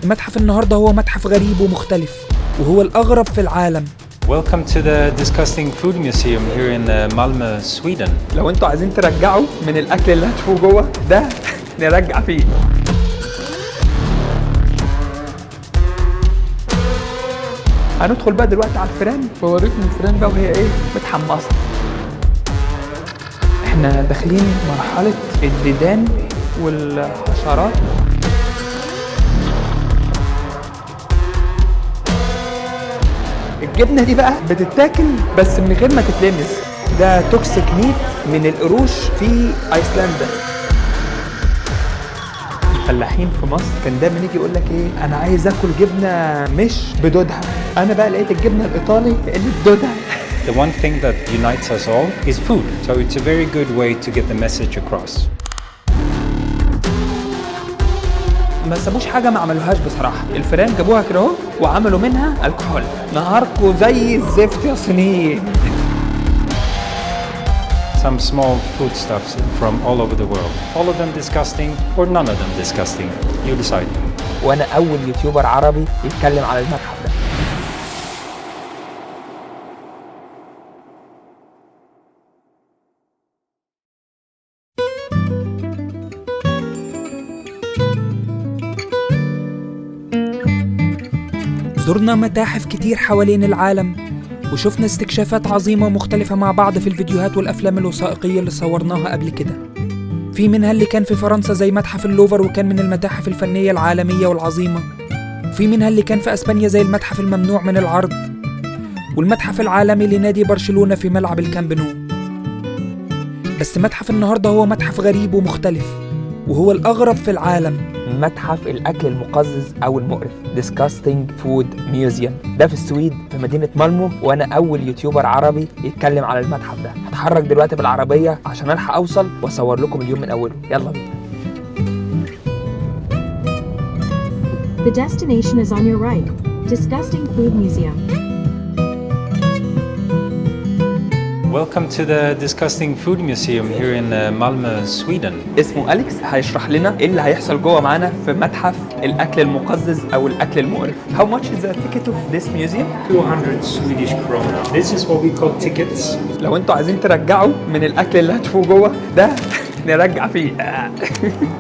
متحف النهاردة هو متحف غريب ومختلف، وهو الأغرب في العالم. Welcome to the Disgusting Food Museum here in Malmö, Sweden. لو انتوا عايزين ترجعوا من الأكل اللي هتشوفوه جوه ده نرجع فيه. هندخل بقى دلوقتي على الفيران وأوريكم الفيران بقى وهي ايه متحمصة. احنا داخلين مرحلة الديدان والحشرات. الجبنة دي بقى بتتاكل بس من غير ما تتلمس. ده توكسيك ميت من القروش في ايسلندا. الفلاحين في مصر كان دايما يجي يقول لك ايه، انا عايز اكل جبنه مش بدودها. انا بقى لقيت الجبنه الايطالي اللي بدودها. The one thing that unites us all is food, so it's a very good way to get the message across. ما سابوش حاجه ما عملوهاش بصراحه. الفيران جابوها كده اهو وعملوا منها الكحول. نهاركوا زي الزفت يا صينيين. Some small foodstuffs from all over the world. All of them disgusting or none of them disgusting. You decide. وانا اول يوتيوبر عربي يتكلم على المتحف ده. زرنا متاحف كتير حوالين العالم، وشفنا استكشافات عظيمة ومختلفة مع بعض في الفيديوهات والأفلام الوثائقية اللي صورناها قبل كده. في منها اللي كان في فرنسا زي متحف اللوفر وكان من المتاحف الفنية العالمية والعظيمة، وفي منها اللي كان في أسبانيا زي المتحف الممنوع من العرض، والمتحف العالمي لنادي برشلونة في ملعب الكامب نو. بس متحف النهاردة هو متحف غريب ومختلف، وهو الأغرب في العالم. متحف الأكل المقزز أو المقرف Disgusting Food Museum. ده في السويد في مدينة مالمو، وأنا أول يوتيوبر عربي يتكلم على المتحف ده. هتحرك دلوقتي بالعربية عشان ألحق أوصل وأصور لكم اليوم من أوله. يلا بينا. The destination is on your right. Disgusting Food Museum. Welcome to the Disgusting Food Museum here in Malmö, Sweden. اسمه أليكس هيشرح لنا إيه اللي هيحصل جوه معانا في متحف الأكل المقزز أو الأكل المقرف. How much is the ticket of this museum? 200 Swedish krona. This is what we call tickets. لو انتوا عايزين ترجعوا من الأكل اللي هتشوفوه جوه ده نرجع فيه.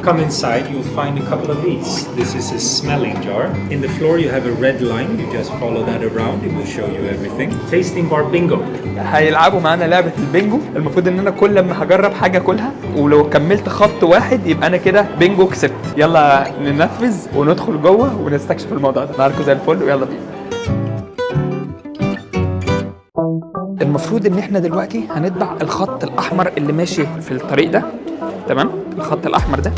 Come inside, you'll find a couple of these. This is a smelling jar. In the floor you have a red line. You just follow that around. It will show you everything. Tasting bar bingo. هيلعبوا معانا لعبة البينجو. المفروض ان انا كل لما هجرب حاجة كلها ولو كملت خط واحد يبقى انا كده بينجو كسبت. يلا ننفذ وندخل جوه ونستكشف الموضوع ده. نهاركم زي الفل ويلا بينا. المفروض ان احنا دلوقتي هنتبع الخط الاحمر اللي ماشي في الطريق ده. تمام؟ الخط الاحمر ده.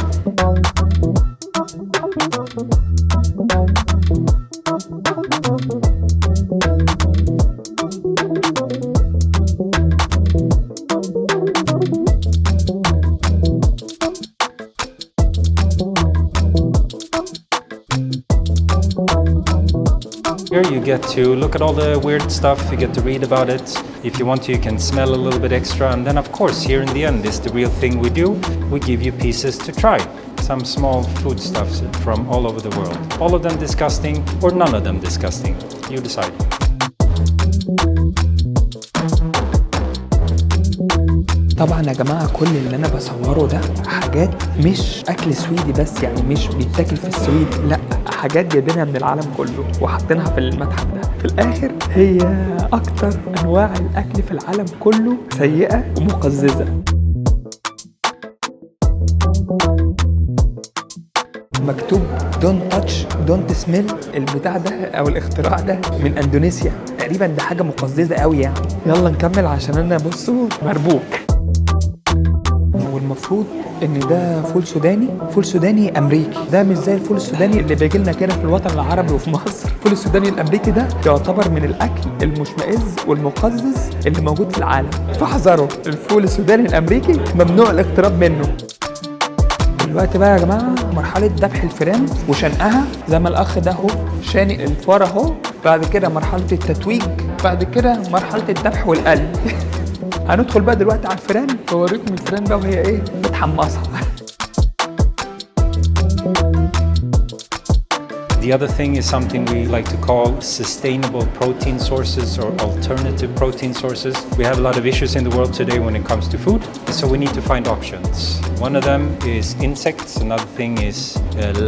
Here you get to look at all the weird stuff, you get to read about it. If you want to, you can smell a little bit extra. And then of course, here in the end is the real thing we do. We give you pieces to try. Some small foodstuffs from all over the world. All of them disgusting or none of them disgusting. You decide. طبعا يا جماعة كل اللي انا بصوره ده حاجات مش اكل سويدي بس، يعني مش بيتاكل في السويد، لا حاجات جايبينها من العالم كله وحاطينها في المتحف ده. في الاخر هي اكتر انواع الاكل في العالم كله سيئة ومقززة. مكتوب don't touch don't smell. البتاع ده او الاختراع ده من اندونيسيا تقريبا. ده حاجة مقززة قوي يعني. يلا نكمل عشان انا بصوا مربوك. والمفروض ان ده فول سوداني، فول سوداني امريكي. ده مش زي الفول السوداني اللي بيجي لنا كده في الوطن العربي وفي مصر. الفول السوداني الامريكي ده يعتبر من الاكل المشمئز والمقزز اللي موجود في العالم. فاحذروا، الفول السوداني الامريكي ممنوع الاقتراب منه. دلوقتي بقى يا جماعه مرحله ذبح الفئران وشنقها زي ما الاخ ده اهو شانق الفار اهو. بعد كده مرحله التتويج، بعد كده مرحله الذبح والقلي. هندخل بقى دلوقتي على الفئران واوريكم الفئران بقى وهي ايه متحمصه. The other thing is something we like to call sustainable protein sources or alternative protein sources. We have a lot of issues in the world today when it comes to food, so we need to find options. One of them is insects, another thing is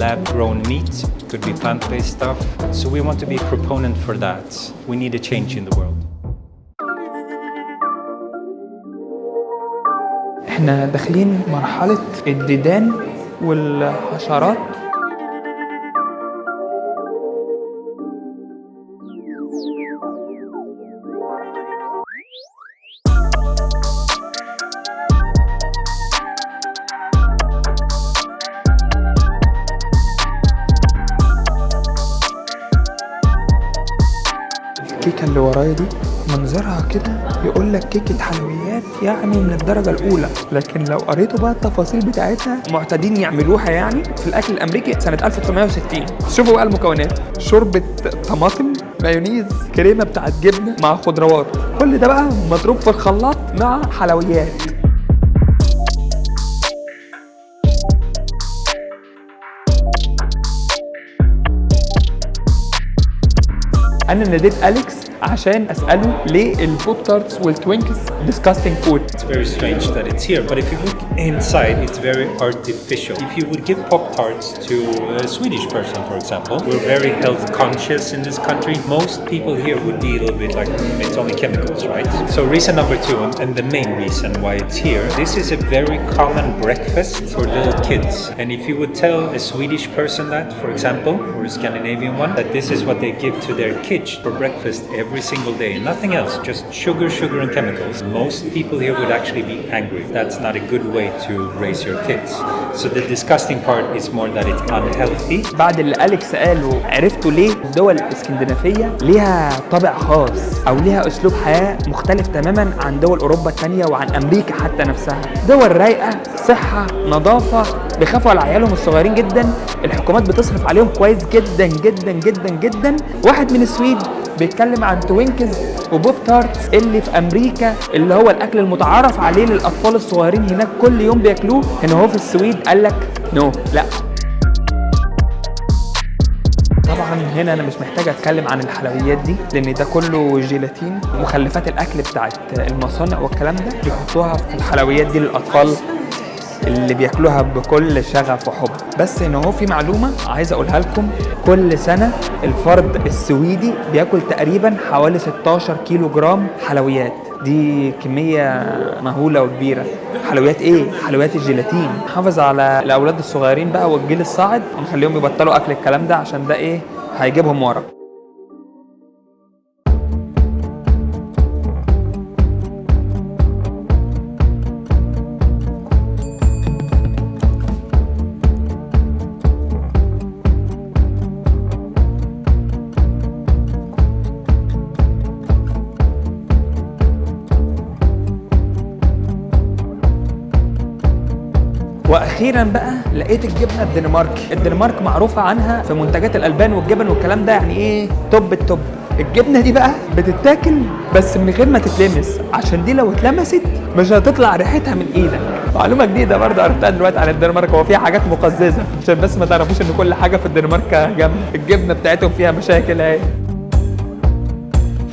lab-grown meat, could be plant-based stuff. So we want to be a proponent for that. We need a change in the world. احنا داخلين مرحلة الديدان والحشرات. الكيكة اللي ورايا دي منظرها كده يقول لك كيكة حلويات يعني من الدرجة الأولى، لكن لو قريتوا بقى التفاصيل بتاعتها معتادين يعملوها يعني في الأكل الأمريكي سنة 1960. شوفوا بقى المكونات: شوربة طماطم، مايونيز، كريمة بتاعت جبنة مع خضروات، كل ده بقى مضروب في الخلاط مع حلويات. أنا ناديت أليكس عشان أسأله ليه البوب تارتس والتوينكس disgusting food. It's very strange that it's here, but if you look inside, it's very artificial. If you would give Pop-Tarts to a Swedish person, for example, we're very health conscious in this country. Most people here would be a little bit like, it's only chemicals, right? So reason number two, and the main reason why it's here, this is a very common breakfast for little kids. And if you would tell a Swedish person that, for example, or a Scandinavian one, that this is what they give to their kids for breakfast every single day, nothing else, just sugar, sugar and chemicals, most people here would actually be angry. That's not a good way to raise your kids. So the disgusting part is more that it's unhealthy. بعد اللي أليكس قاله عرفتوا ليه الدول الإسكندنافية ليها طابع خاص أو ليها أسلوب حياة مختلف تماما عن دول أوروبا التانية وعن أمريكا حتى نفسها. دول رايقة، صحة، نظافة، بيخافوا على عيالهم الصغيرين جدا، الحكومات بتصرف عليهم كويس جدا جدا جدا جدا. واحد من السويد بيتكلم عن توينكز وبوب تارتس اللي في امريكا اللي هو الاكل المتعارف عليه للاطفال الصغيرين هناك كل يوم بياكلوه، هنا هو في السويد قال لك نو، لا. طبعا هنا انا مش محتاج اتكلم عن الحلويات دي لان ده كله جيلاتين، مخلفات الاكل بتاعت المصانع والكلام ده بيحطوها في الحلويات دي للاطفال اللي بياكلوها بكل شغف وحب. بس ان هو في معلومه عايز اقولها لكم: كل سنه الفرد السويدي بياكل تقريبا حوالي 16 كيلو جرام حلويات. دي كميه مهوله وكبيره. حلويات ايه؟ حلويات الجيلاتين. حافظ على الاولاد الصغيرين بقى والجيل الصاعد ونخليهم يبطلوا اكل الكلام ده عشان ده ايه؟ هيجيبهم ورا. واخيرا بقى لقيت الجبنه الدنماركي. الدنمارك معروفه عنها في منتجات الالبان والجبن والكلام ده يعني ايه؟ توب التوب. الجبنه دي بقى بتتاكل بس من غير ما تتلمس، عشان دي لو اتلمست مش هتطلع ريحتها من ايدك. معلومه جديده برضه عرفتها دلوقتي عن الدنمارك. هو فيها حاجات مقززه عشان بس ما تعرفوش ان كل حاجه في الدنمارك جامده. الجبنه بتاعتهم فيها مشاكل اهي.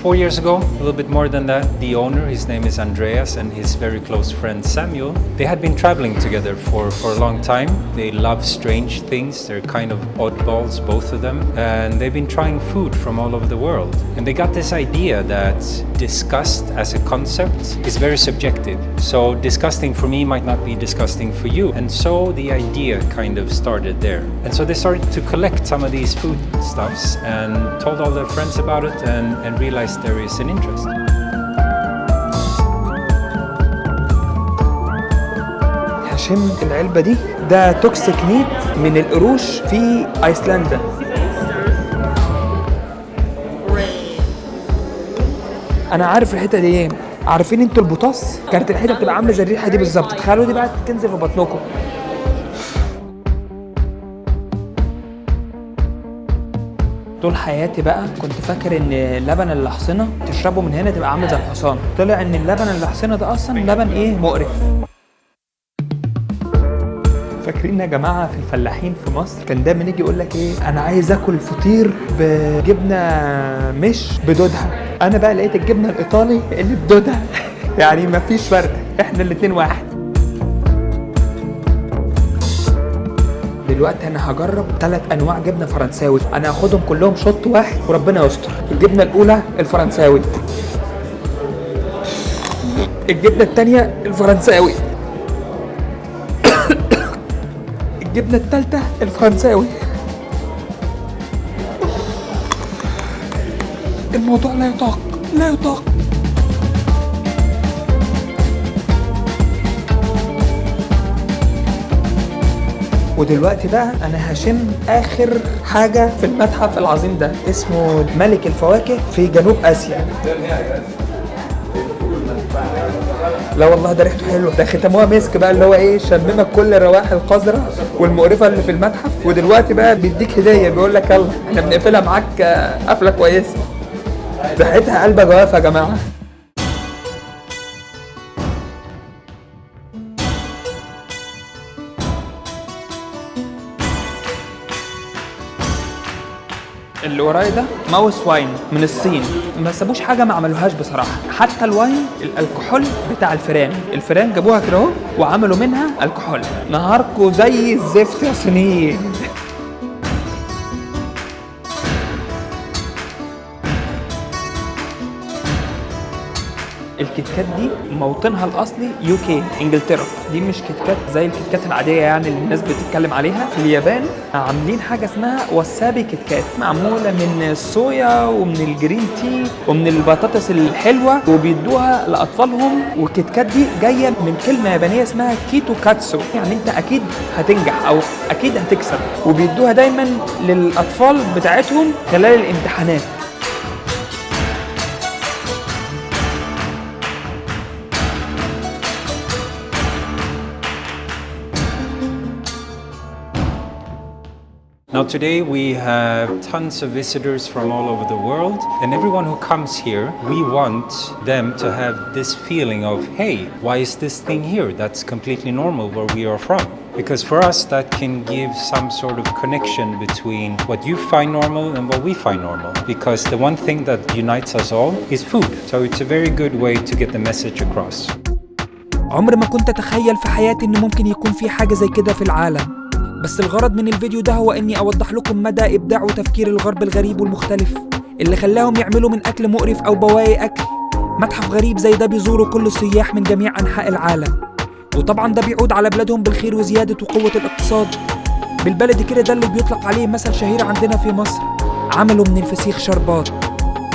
4 years ago, a little bit more than that, the owner, his name is Andreas, and his very close friend Samuel, they had been traveling together for a long time. They love strange things. They're kind of oddballs, both of them, and they've been trying food from all over the world. And they got this idea that disgust as a concept is very subjective. So disgusting for me might not be disgusting for you. And so the idea kind of started there. And so they started to collect some of these food stuffs and told all their friends about it and realized there is an interest. شمت العلبة دي، ده توكسيك نيت من القروش في ايسلندا. انا عارف الحتة دي ايه. عارفين انتوا البطاس؟ كانت الحتة بتبقى عاملة زي الريحة دي بالظبط. تخيلوا دي بقى تنزل في بطنكم. طول حياتي بقى كنت فاكر ان لبن الأحصنة تشربه من هنا تبقى عامل زي الحصان. طلع ان اللبن الأحصنة ده اصلا لبن ايه؟ مقرف. فاكرين فاكرين يا جماعه في الفلاحين في مصر كان دايما يجي يقول لك ايه، انا عايز اكل فطير بجبنه مش بدودها. انا بقى لقيت الجبنه الايطالي اللي بدودها يعني مفيش فرق، احنا الاتنين واحد. دلوقتي انا هجرب 3 انواع جبنه فرنساوي، انا هاخدهم كلهم شوط واحد وربنا يستر. الجبنه الاولى الفرنساوي، الجبنه الثانيه الفرنساوي، الجبنه الثالثه الفرنساوي. الموضوع لا يطاق، لا يطاق. ودلوقتي بقى انا هشم اخر حاجه في المتحف العظيم ده، اسمه ملك الفواكه في جنوب اسيا. لا والله ده ريحته حلوه، ده ختموها مسك بقى، اللي هو ايه، شممك كل الروائح القذره والمقرفه اللي في المتحف. ودلوقتي بقى بيديك هديه، بيقول لك يلا احنا بنقفلها معاك قفله كويسه. ريحتها قلبه جوافه يا جماعه. اللي ورايا ده ماوس واين من الصين، ما سابوش حاجه ما عملوهاش بصراحه. حتى الواين الكحول بتاع الفيران جابوها كده اهو وعملوا منها الكحول. نهاركو زي الزفت يا صينيين. الكيتكات دي موطنها الاصلي UK انجلترا، دي مش كيتكات زي الكيتكات العاديه يعني اللي الناس بتتكلم عليها. في اليابان عاملين حاجه اسمها وسابي كيتكات، معموله من الصويا ومن الجرين تي ومن البطاطس الحلوه، وبيدوها لاطفالهم. والكيتكات دي جايه من كلمه يابانيه اسمها كيتو كاتسو، يعني انت اكيد هتنجح او اكيد هتكسب. وبيدوها دايما للاطفال بتاعتهم خلال الامتحانات. Now today we have tons of visitors from all over the world, and everyone who comes here, we want them to have this feeling of, hey, why is this thing here? That's completely normal where we are from. Because for us that can give some sort of connection between what you find normal and what we find normal. Because the one thing that unites us all is food. So it's a very good way to get the message across. عمر ما كنت أتخيل في حياتي إن ممكن يكون في حاجة زي كده في العالم. بس الغرض من الفيديو ده هو اني اوضح لكم مدى ابداع وتفكير الغرب الغريب والمختلف اللي خلاهم يعملوا من اكل مقرف او بواقي اكل متحف غريب زي ده بيزوروا كل السياح من جميع انحاء العالم. وطبعا ده بيعود على بلادهم بالخير وزيادة وقوة الاقتصاد. بالبلدي كده ده اللي بيطلق عليه مثل شهير عندنا في مصر، عملوا من الفسيخ شربات.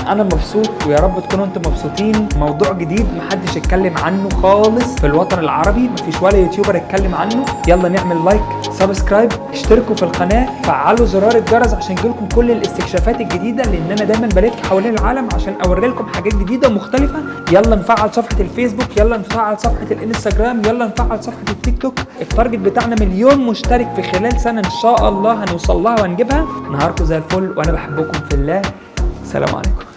انا مبسوط ويا رب تكونوا انتم مبسوطين. موضوع جديد محدش اتكلم عنه خالص في الوطن العربي، مفيش ولا يوتيوبر اتكلم عنه. يلا نعمل لايك، سبسكرايب، اشتركوا في القناه، فعلوا زرار الجرس عشان يجيلكم كل الاستكشافات الجديده، لان انا دايما بلف حوالين العالم عشان اوري لكم حاجات جديده ومختلفه. يلا نفعل صفحه الفيسبوك، يلا نفعل صفحه الانستجرام، يلا نفعل صفحه التيك توك. التارجت بتاعنا 1,000,000 مشترك في خلال سنه ان شاء الله هنوصل لها وهنجيبها. نهاركم زي الفل وانا بحبكم في الله. سلام عليكم.